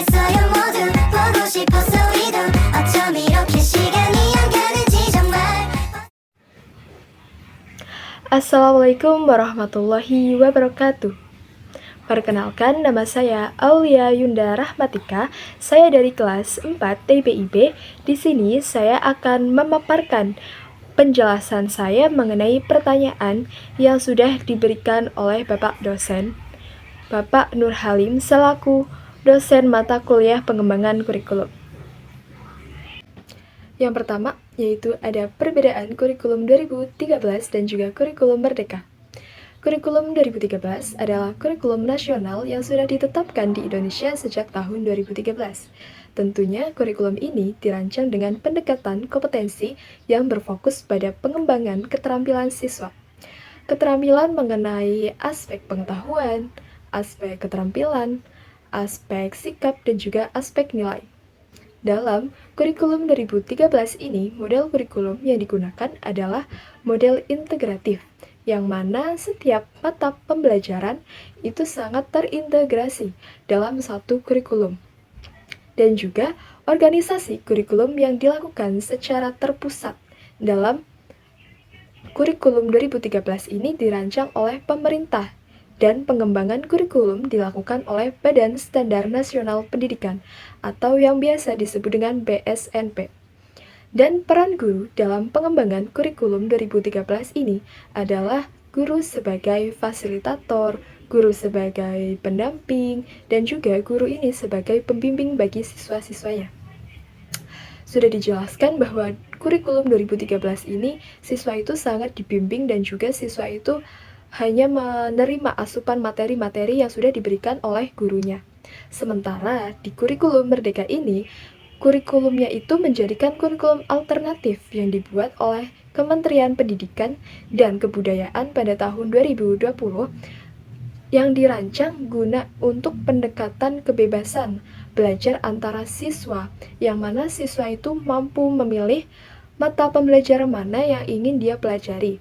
있어요 모두 보고 싶어서 우리도 어쩜 이렇게 시간이 안 가는지 정말. Assalamualaikum warahmatullahi wabarakatuh. Perkenalkan, nama saya Aulia Yunda Rahmatika. Saya dari kelas 4 TPIB. Di sini saya akan memaparkan penjelasan saya mengenai pertanyaan yang sudah diberikan oleh Bapak dosen, Bapak Nur Halim selaku dosen mata kuliah pengembangan kurikulum. Yang pertama, yaitu ada perbedaan kurikulum 2013 dan juga kurikulum Merdeka. Kurikulum 2013 adalah kurikulum nasional yang sudah ditetapkan di Indonesia sejak tahun 2013. Tentunya kurikulum ini dirancang dengan pendekatan kompetensi yang berfokus pada pengembangan keterampilan siswa. Keterampilan mengenai aspek pengetahuan, aspek keterampilan, aspek sikap, dan juga aspek nilai. Dalam kurikulum 2013 ini, model kurikulum yang digunakan adalah model integratif, yang mana setiap mata pembelajaran itu sangat terintegrasi dalam satu kurikulum. Dan juga organisasi kurikulum yang dilakukan secara terpusat dalam kurikulum 2013 ini dirancang oleh pemerintah dan pengembangan kurikulum dilakukan oleh Badan Standar Nasional Pendidikan atau yang biasa disebut dengan BSNP. Dan peran guru dalam pengembangan kurikulum 2013 ini adalah guru sebagai fasilitator, guru sebagai pendamping, dan juga guru ini sebagai pembimbing bagi siswa-siswanya. Sudah dijelaskan bahwa kurikulum 2013 ini siswa itu sangat dibimbing dan juga siswa itu hanya menerima asupan materi-materi yang sudah diberikan oleh gurunya. Sementara di kurikulum Merdeka ini, kurikulumnya itu menjadikan kurikulum alternatif yang dibuat oleh Kementerian Pendidikan dan Kebudayaan pada tahun 2020 yang dirancang guna untuk pendekatan kebebasan belajar antara siswa, yang mana siswa itu mampu memilih mata pembelajaran mana yang ingin dia pelajari.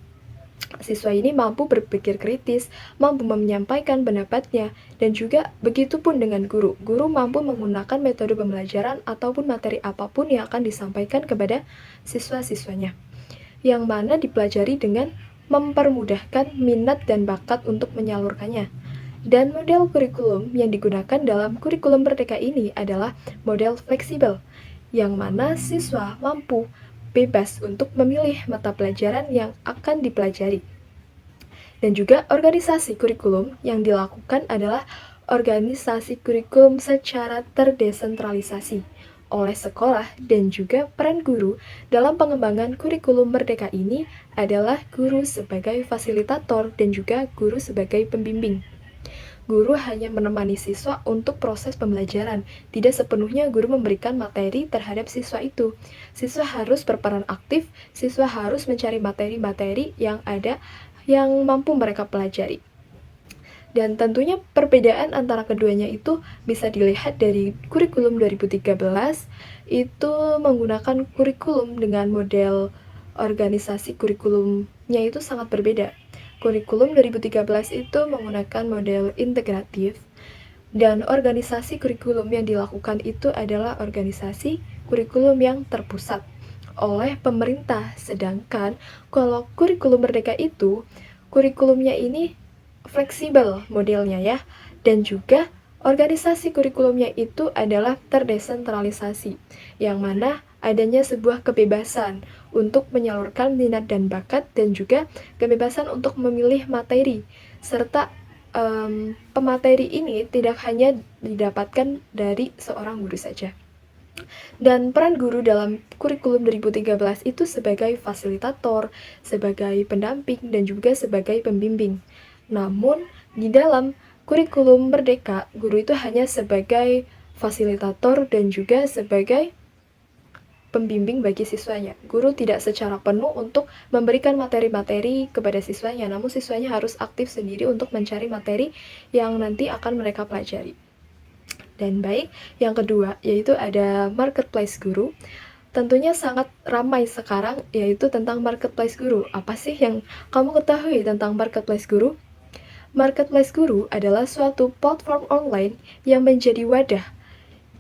Siswa ini mampu berpikir kritis, mampu menyampaikan pendapatnya, dan juga begitu pun dengan guru. Guru mampu menggunakan metode pembelajaran ataupun materi apapun yang akan disampaikan kepada siswa-siswanya, yang mana dipelajari dengan mempermudahkan minat dan bakat untuk menyalurkannya. Dan model kurikulum yang digunakan dalam kurikulum Merdeka ini adalah model fleksibel, yang mana siswa mampu bebas untuk memilih mata pelajaran yang akan dipelajari. Dan juga organisasi kurikulum yang dilakukan adalah organisasi kurikulum secara terdesentralisasi oleh sekolah, dan juga peran guru dalam pengembangan kurikulum Merdeka ini adalah guru sebagai fasilitator dan juga guru sebagai pembimbing. Guru hanya menemani siswa untuk proses pembelajaran. Tidak sepenuhnya guru memberikan materi terhadap siswa itu. Siswa harus berperan aktif, siswa harus mencari materi-materi yang ada yang mampu mereka pelajari. Dan tentunya perbedaan antara keduanya itu bisa dilihat dari kurikulum 2013 itu menggunakan kurikulum dengan model organisasi kurikulumnya itu sangat berbeda. Kurikulum 2013 itu menggunakan model integratif, dan organisasi kurikulum yang dilakukan itu adalah organisasi kurikulum yang terpusat oleh pemerintah. Sedangkan kalau kurikulum Merdeka itu, kurikulumnya ini fleksibel modelnya ya, dan juga organisasi kurikulumnya itu adalah terdesentralisasi, yang mana adanya sebuah kebebasan untuk menyalurkan minat dan bakat, dan juga kebebasan untuk memilih materi, serta pemateri ini tidak hanya didapatkan dari seorang guru saja. Dan peran guru dalam kurikulum 2013 itu sebagai fasilitator, sebagai pendamping, dan juga sebagai pembimbing. Namun, di dalam kurikulum Merdeka, guru itu hanya sebagai fasilitator dan juga sebagai pembimbing bagi siswanya. Guru tidak secara penuh untuk memberikan materi-materi kepada siswanya, namun siswanya harus aktif sendiri untuk mencari materi yang nanti akan mereka pelajari. Dan baik, yang kedua yaitu ada marketplace guru. Tentunya sangat ramai sekarang, yaitu tentang marketplace guru. Apa sih yang kamu ketahui tentang marketplace guru? Marketplace guru adalah suatu platform online yang menjadi wadah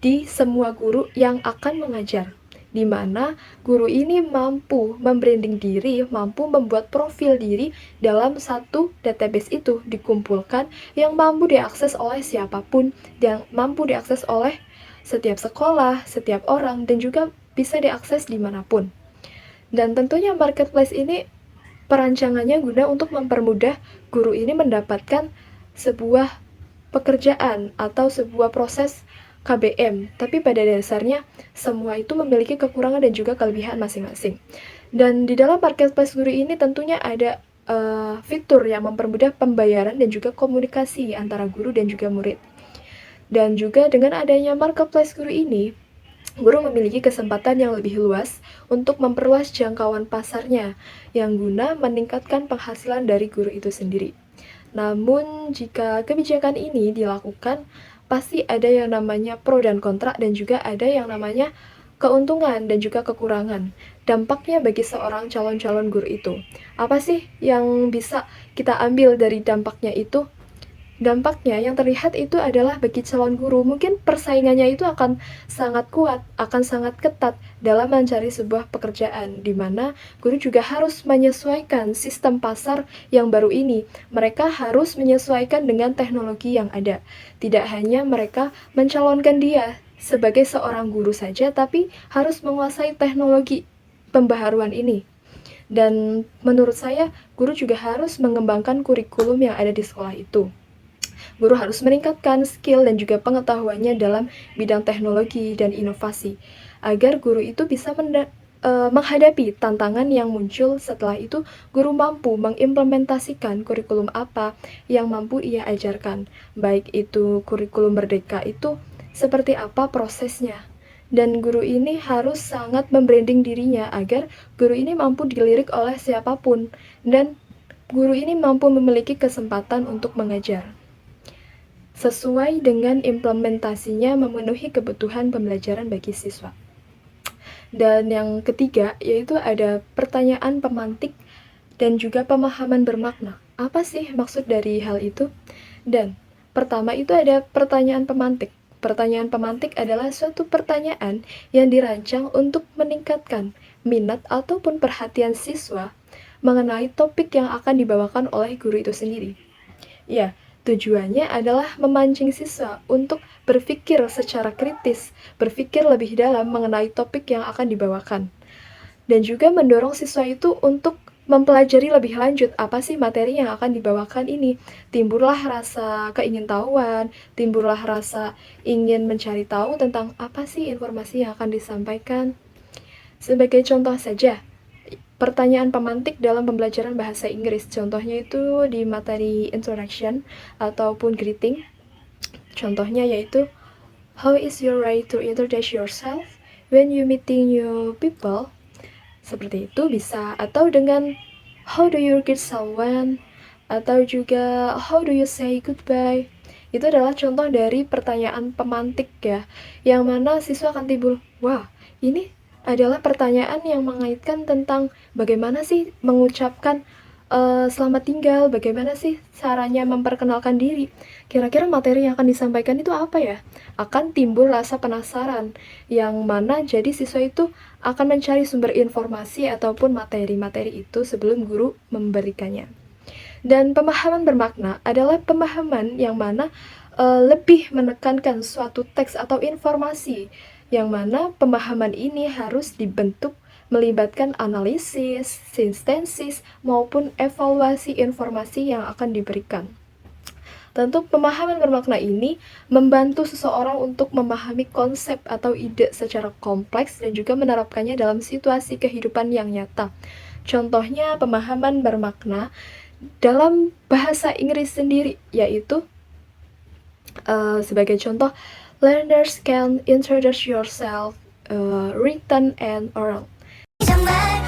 di semua guru yang akan mengajar, di mana guru ini mampu membranding diri, mampu membuat profil diri dalam satu database itu dikumpulkan yang mampu diakses oleh siapapun, yang mampu diakses oleh setiap sekolah, setiap orang, dan juga bisa diakses dimanapun. Dan tentunya marketplace ini perancangannya guna untuk mempermudah guru ini mendapatkan sebuah pekerjaan atau sebuah proses KBM, tapi pada dasarnya semua itu memiliki kekurangan dan juga kelebihan masing-masing. Dan di dalam marketplace guru ini tentunya ada fitur yang mempermudah pembayaran dan juga komunikasi antara guru dan juga murid. Dan juga dengan adanya marketplace guru ini, guru memiliki kesempatan yang lebih luas untuk memperluas jangkauan pasarnya yang guna meningkatkan penghasilan dari guru itu sendiri. Namun, jika kebijakan ini dilakukan, pasti ada yang namanya pro dan kontra dan juga ada yang namanya keuntungan dan juga kekurangan. Dampaknya bagi seorang calon-calon guru itu. Apa sih yang bisa kita ambil dari dampaknya itu? Dampaknya yang terlihat itu adalah bagi calon guru, mungkin persaingannya itu akan sangat kuat, akan sangat ketat dalam mencari sebuah pekerjaan, di mana guru juga harus menyesuaikan sistem pasar yang baru ini. Mereka harus menyesuaikan dengan teknologi yang ada. Tidak hanya mereka mencalonkan dia sebagai seorang guru saja, tapi harus menguasai teknologi pembaharuan ini. Dan menurut saya, guru juga harus mengembangkan kurikulum yang ada di sekolah itu. Guru harus meningkatkan skill dan juga pengetahuannya dalam bidang teknologi dan inovasi, agar guru itu bisa menghadapi tantangan yang muncul. Setelah itu, guru mampu mengimplementasikan kurikulum apa yang mampu ia ajarkan, baik itu kurikulum merdeka itu seperti apa prosesnya. Dan guru ini harus sangat membranding dirinya agar guru ini mampu dilirik oleh siapapun, dan guru ini mampu memiliki kesempatan untuk mengajar sesuai dengan implementasinya memenuhi kebutuhan pembelajaran bagi siswa. Dan yang ketiga, yaitu ada pertanyaan pemantik dan juga pemahaman bermakna. Apa sih maksud dari hal itu? Dan pertama itu ada pertanyaan pemantik. Pertanyaan pemantik adalah suatu pertanyaan yang dirancang untuk meningkatkan minat ataupun perhatian siswa mengenai topik yang akan dibawakan oleh guru itu sendiri. Ya, tujuannya adalah memancing siswa untuk berpikir secara kritis, berpikir lebih dalam mengenai topik yang akan dibawakan. Dan juga mendorong siswa itu untuk mempelajari lebih lanjut apa sih materi yang akan dibawakan ini. Timbullah rasa keingintahuan, timbullah rasa ingin mencari tahu tentang apa sih informasi yang akan disampaikan. Sebagai contoh saja, pertanyaan pemantik dalam pembelajaran bahasa Inggris. Contohnya itu di materi introduction ataupun greeting. Contohnya yaitu, how is your way to introduce yourself when you meeting new people? Seperti itu bisa. Atau dengan how do you greet someone? Atau juga how do you say goodbye? Itu adalah contoh dari pertanyaan pemantik ya, yang mana siswa akan timbul, wah ini adalah pertanyaan yang mengaitkan tentang bagaimana sih mengucapkan selamat tinggal, bagaimana sih caranya memperkenalkan diri. Kira-kira materi yang akan disampaikan itu apa ya? Akan timbul rasa penasaran, yang mana jadi siswa itu akan mencari sumber informasi ataupun materi-materi itu sebelum guru memberikannya. Dan pemahaman bermakna adalah pemahaman yang mana lebih menekankan suatu teks atau informasi, yang mana pemahaman ini harus dibentuk melibatkan analisis, sintesis, maupun evaluasi informasi yang akan diberikan. Tentu pemahaman bermakna ini membantu seseorang untuk memahami konsep atau ide secara kompleks dan juga menerapkannya dalam situasi kehidupan yang nyata. Contohnya pemahaman bermakna dalam bahasa Inggris sendiri, yaitu sebagai contoh, learners can introduce yourself, written and oral. 정말